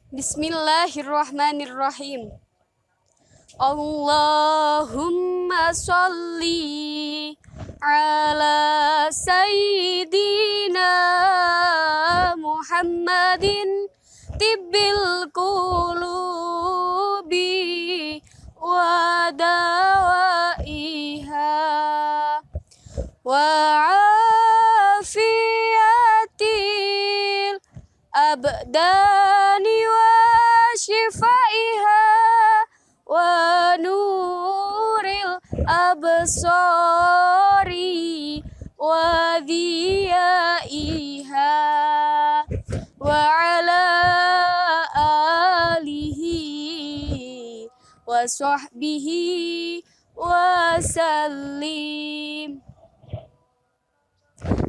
Bismillahirrahmanirrahim. Allahumma salli ala sayyidina Muhammadin tibbil qulubi wa dawaiha wa afiyatil abdani wa shifaiha wa nuril absari wa dhiyaiha wa ala alihi wa sahbihi wa sallim.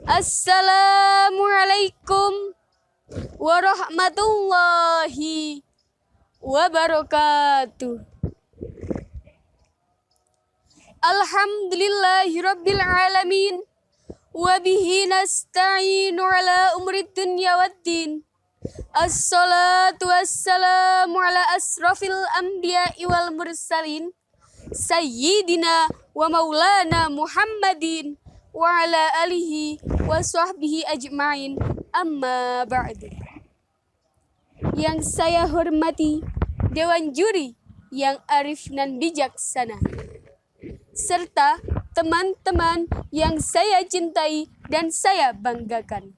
Assalamualaikum warahmatullahi wabarakatuh. Alhamdulillahirabbil alamin wa bihi nasta'inu ala umri dunya waddin. Assalatu wassalamu ala asrafil anbiya'i wal mursalin sayyidina wa maulana Muhammadin wa ala alihi wa sahbihi ajma'in, amma ba'du. Yang saya hormati Dewan Juri yang arif dan bijaksana, serta teman-teman yang saya cintai dan saya banggakan.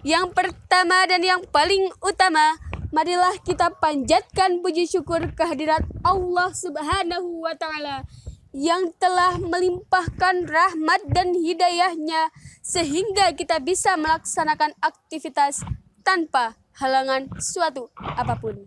Yang pertama dan yang paling utama, marilah kita panjatkan puji syukur kehadirat Allah Subhanahu wa Ta'ala yang telah melimpahkan rahmat dan hidayahnya sehingga kita bisa melaksanakan aktivitas tanpa halangan suatu apapun.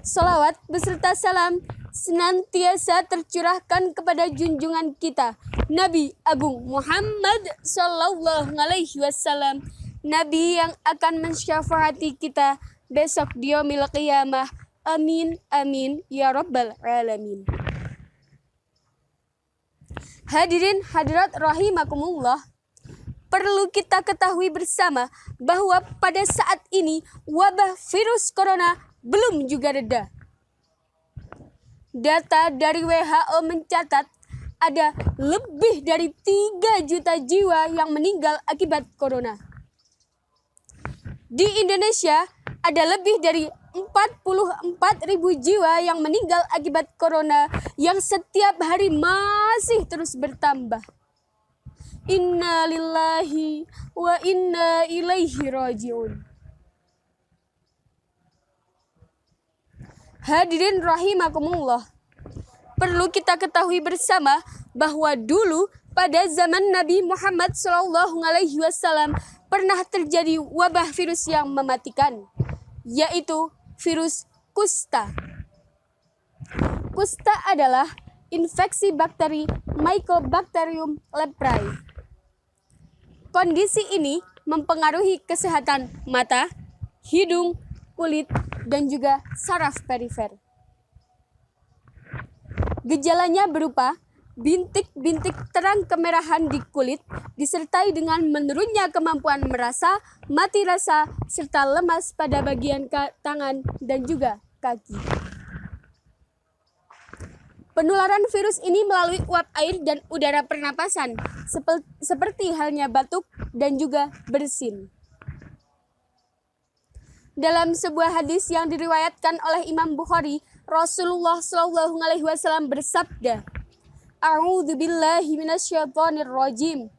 Salawat beserta salam senantiasa tercurahkan kepada junjungan kita Nabi Agung Muhammad Sallallahu Alaihi Wasallam, Nabi yang akan mensyafaati kita besok di yaumil qiyamah. Amin, amin, ya rabbal alamin. Hadirin hadirat rahimakumullah, perlu kita ketahui bersama bahwa pada saat ini wabah virus corona belum juga reda. Data dari WHO mencatat ada lebih dari 3 juta jiwa yang meninggal akibat corona. Di Indonesia ada lebih dari 44.000 jiwa yang meninggal akibat corona yang setiap hari masih terus bertambah. Inna lillahi wa inna ilaihi raji'un. Hadirin rahimakumullah, perlu kita ketahui bersama bahwa dulu pada zaman Nabi Muhammad SAW pernah terjadi wabah virus yang mematikan, yaitu virus kusta. Kusta adalah infeksi bakteri Mycobacterium leprae. Kondisi ini mempengaruhi kesehatan mata, hidung, kulit, dan juga saraf perifer. Gejalanya berupa bintik-bintik terang kemerahan di kulit, disertai dengan menurunnya kemampuan merasa, mati rasa, serta lemas pada bagian tangan dan juga kaki. Penularan virus ini melalui uap air dan udara pernapasan, seperti halnya batuk dan juga bersin. Dalam sebuah hadis yang diriwayatkan oleh Imam Bukhari, Rasulullah SAW bersabda, A'udzu billahi minasyaitonir rajim.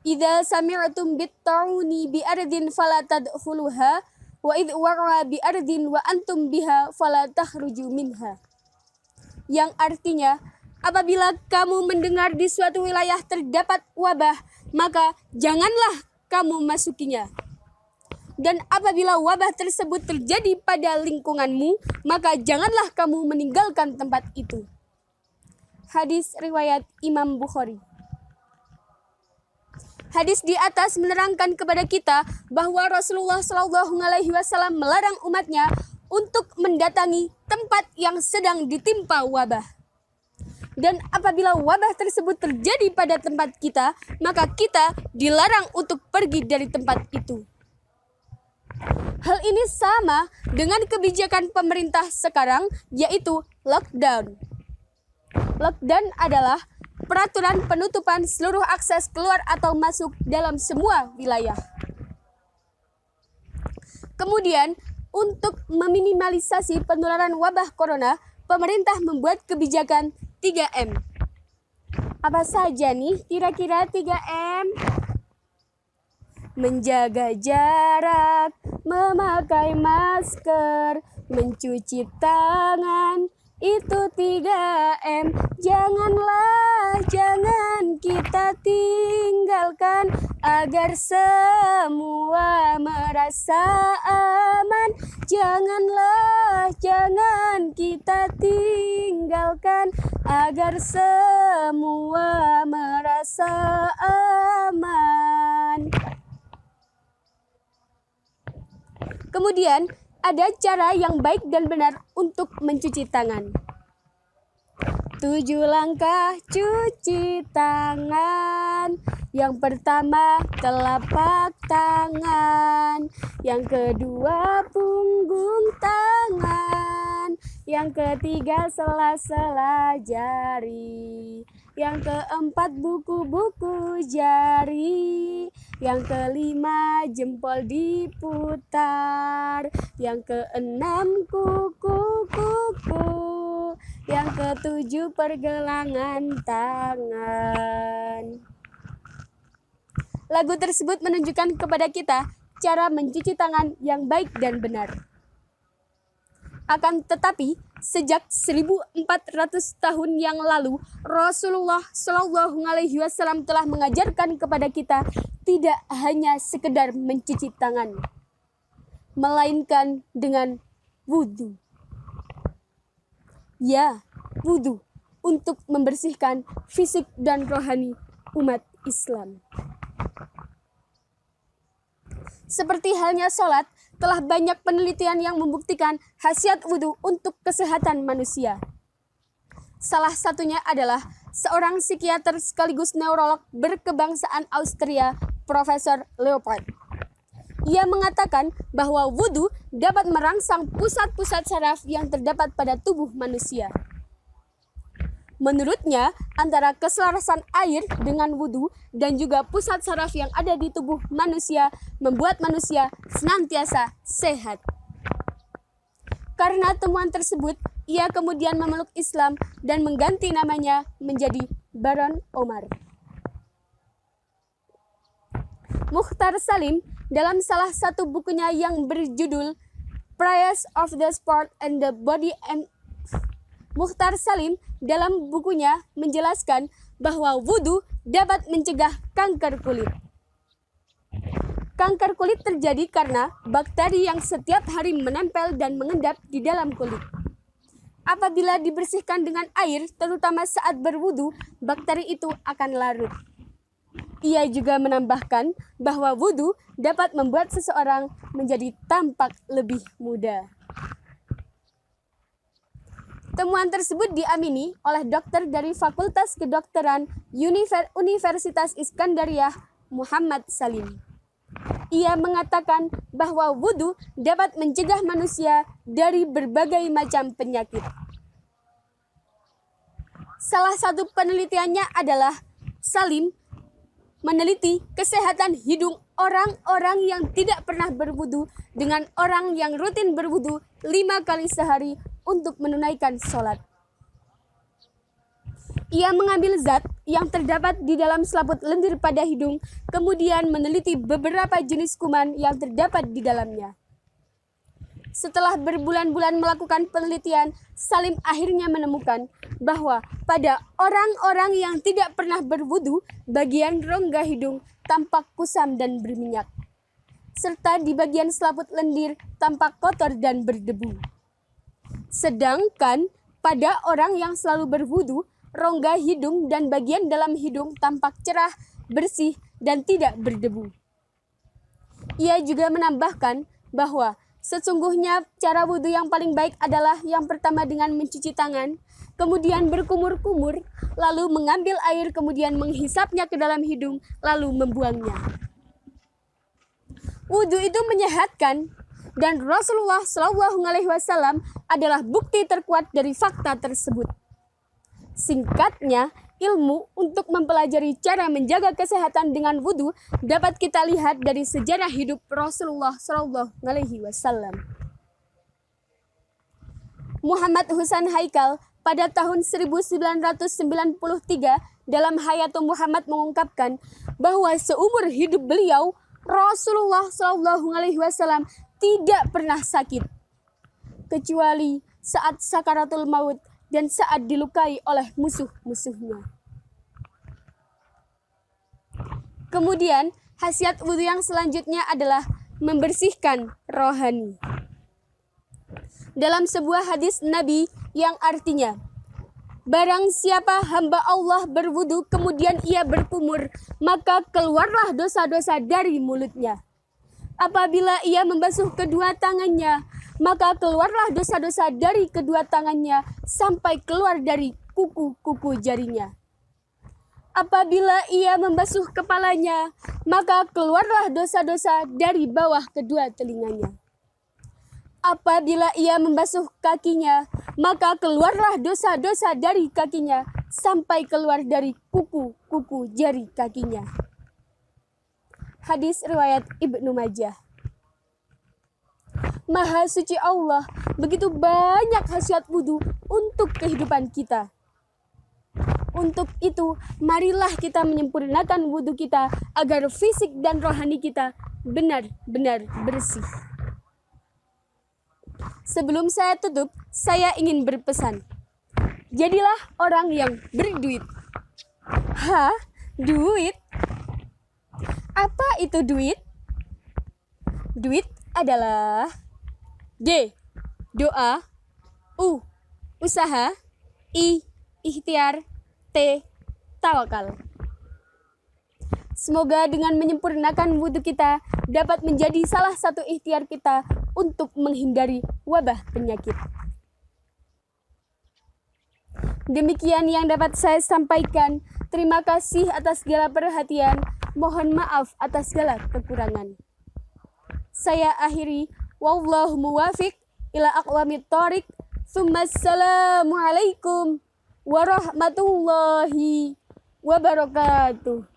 Idza sami'tum bit-ta'uni bi ardin fala tadkhuluha wa idz waqa'a bi ardin wa antum biha fala takhruju minha. Yang artinya, apabila kamu mendengar di suatu wilayah terdapat wabah, maka janganlah kamu masukinya. Dan apabila wabah tersebut terjadi pada lingkunganmu, maka janganlah kamu meninggalkan tempat itu. Hadis riwayat Imam Bukhari. Hadis di atas menerangkan kepada kita bahwa Rasulullah SAW melarang umatnya untuk mendatangi tempat yang sedang ditimpa wabah. Dan apabila wabah tersebut terjadi pada tempat kita, maka kita dilarang untuk pergi dari tempat itu. Hal ini sama dengan kebijakan pemerintah sekarang, yaitu lockdown. Lockdown adalah peraturan penutupan seluruh akses keluar atau masuk dalam semua wilayah. Kemudian, untuk meminimalisasi penularan wabah corona, pemerintah membuat kebijakan 3M. Apa saja nih kira-kira 3M? Menjaga jarak, memakai masker, mencuci tangan, itu 3M. Jangan kita tinggalkan agar semua merasa aman. Jangan kita tinggalkan agar semua merasa aman. Kemudian, ada cara yang baik dan benar untuk mencuci tangan. 7 langkah cuci tangan. Yang pertama, telapak tangan. Yang kedua, punggung tangan. Yang ketiga, sela-sela jari. Yang keempat, buku-buku jari. Yang kelima, jempol diputar. Yang keenam, kuku-kuku. Yang ketujuh, pergelangan tangan. Lagu tersebut menunjukkan kepada kita cara mencuci tangan yang baik dan benar. Akan tetapi, sejak 1400 tahun yang lalu, Rasulullah Shallallahu Alaihi Wasallam telah mengajarkan kepada kita tidak hanya sekedar mencuci tangan, melainkan dengan wudhu. Ya, wudhu untuk membersihkan fisik dan rohani umat Islam. Seperti halnya sholat, telah banyak penelitian yang membuktikan khasiat wudhu untuk kesehatan manusia. Salah satunya adalah seorang psikiater sekaligus neurolog berkebangsaan Austria, Profesor Leopold. Ia mengatakan bahwa wudhu dapat merangsang pusat-pusat saraf yang terdapat pada tubuh manusia. Menurutnya, antara keselarasan air dengan wudhu dan juga pusat saraf yang ada di tubuh manusia membuat manusia senantiasa sehat. Karena temuan tersebut, ia kemudian memeluk Islam dan mengganti namanya menjadi Baron Omar. Mukhtar Salim dalam salah satu bukunya yang berjudul Praise of the Sport and the Body and Mukhtar Salim dalam bukunya menjelaskan bahwa wudhu dapat mencegah kanker kulit. Kanker kulit terjadi karena bakteri yang setiap hari menempel dan mengendap di dalam kulit. Apabila dibersihkan dengan air, terutama saat berwudhu, bakteri itu akan larut. Ia juga menambahkan bahwa wudhu dapat membuat seseorang menjadi tampak lebih muda. Temuan tersebut diamini oleh dokter dari Fakultas Kedokteran Universitas Iskandariah, Muhammad Salim. Ia mengatakan bahwa wudhu dapat mencegah manusia dari berbagai macam penyakit. Salah satu penelitiannya adalah Salim meneliti kesehatan hidung orang-orang yang tidak pernah berwudhu dengan orang yang rutin berwudhu 5 kali sehari untuk menunaikan sholat. Ia mengambil zat yang terdapat di dalam selaput lendir pada hidung, kemudian meneliti beberapa jenis kuman yang terdapat di dalamnya. Setelah berbulan-bulan melakukan penelitian, Salim akhirnya menemukan bahwa pada orang-orang yang tidak pernah berwudhu, bagian rongga hidung tampak kusam dan berminyak, serta di bagian selaput lendir tampak kotor dan berdebu. Sedangkan pada orang yang selalu berwudhu, rongga hidung dan bagian dalam hidung tampak cerah, bersih, dan tidak berdebu. Ia juga menambahkan bahwa sesungguhnya cara wudhu yang paling baik adalah yang pertama dengan mencuci tangan, kemudian berkumur-kumur, lalu mengambil air, kemudian menghisapnya ke dalam hidung, lalu membuangnya. Wudhu itu menyehatkan, dan Rasulullah SAW adalah bukti terkuat dari fakta tersebut. Singkatnya, ilmu untuk mempelajari cara menjaga kesehatan dengan wudhu dapat kita lihat dari sejarah hidup Rasulullah SAW. Muhammad Husain Haikal pada tahun 1993 dalam Hayatul Muhammad mengungkapkan bahwa seumur hidup beliau, Rasulullah SAW tidak pernah sakit, kecuali saat sakaratul maut dan saat dilukai oleh musuh-musuhnya. Kemudian, khasiat wudhu yang selanjutnya adalah membersihkan rohani. Dalam sebuah hadis Nabi yang artinya, barang siapa hamba Allah berwudhu kemudian ia berkumur, maka keluarlah dosa-dosa dari mulutnya. Apabila ia membasuh kedua tangannya, maka keluarlah dosa-dosa dari kedua tangannya sampai keluar dari kuku-kuku jarinya. Apabila ia membasuh kepalanya, maka keluarlah dosa-dosa dari bawah kedua telinganya. Apabila ia membasuh kakinya, maka keluarlah dosa-dosa dari kakinya sampai keluar dari kuku-kuku jari kakinya. Hadis riwayat Ibnu Majah. Maha suci Allah, begitu banyak khasiat wudhu untuk kehidupan kita. Untuk itu, marilah kita menyempurnakan wudhu kita agar fisik dan rohani kita benar-benar bersih. Sebelum saya tutup, saya ingin berpesan. Jadilah orang yang berduit. Hah? Duit? Apa itu duit? Duit adalah D. Doa. U. Usaha. I. Ikhtiar. T. Tawakal. Semoga dengan menyempurnakan wudhu kita dapat menjadi salah satu ikhtiar kita untuk menghindari wabah penyakit. Demikian yang dapat saya sampaikan. Terima kasih atas segala perhatian. Mohon maaf atas segala kekurangan. Saya akhiri. Wallahu muwafiq ila aqwamit thoriq. Assalamualaikum warahmatullahi wabarakatuh.